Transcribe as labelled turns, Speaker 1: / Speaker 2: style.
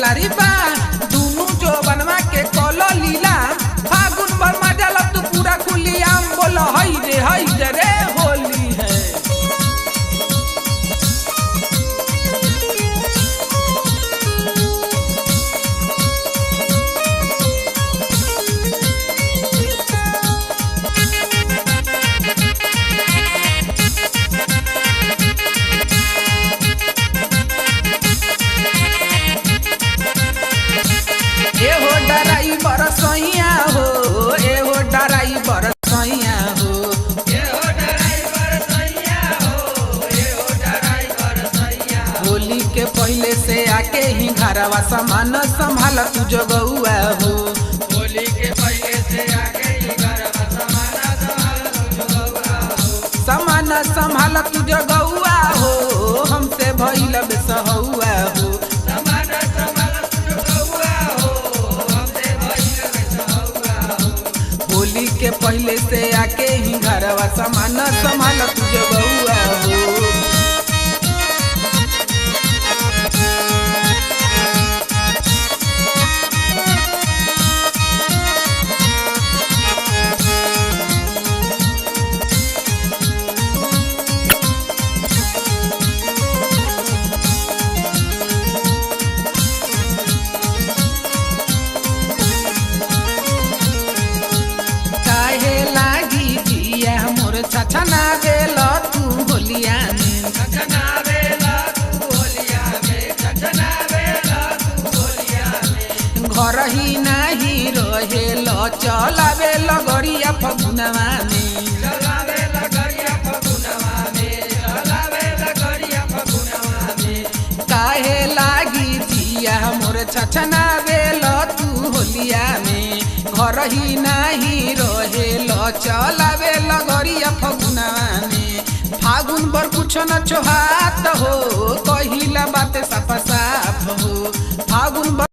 Speaker 1: कलारी बा दुनु जो बनवा के कलो लीला फागुन भर मजा लो तू पूरा खुली आम बोलो हई रे होली है। एहो डराई बरसैया हो एहो डराई बरसैया हो एहो डराई बरसैया हो एहो डराई बरसैया। होली के पहले से आके ही घरवा सामान संभाल तू जगुआ हो। होली के पहले से आके ही घरवा सामान संभाल तू जगुआ हो। सामान संभाल तू जगुआ हो हमसे भइल बेसहुआ हो। होली के पहले से आके ही घरवा सामान संभाल तू जगुआ हो। छछना बेल तू होलिया में छछना बेल तू होलिया में छछना बेल तू होलिया में। घर ही नाही रहेल चलावे लगड़िया फगुनवा में चलावे लगड़िया फगुनवा में चलावे लगड़िया फगुनवा में। काहे लागी जिया मोर छछना बेल तू होलिया में घर ही नाही रहेल चलावे लगड़िया फगुनवा में। फागुन बर कुछ न छोहात हो कहिला बात साफ साफ हो। फागुन बर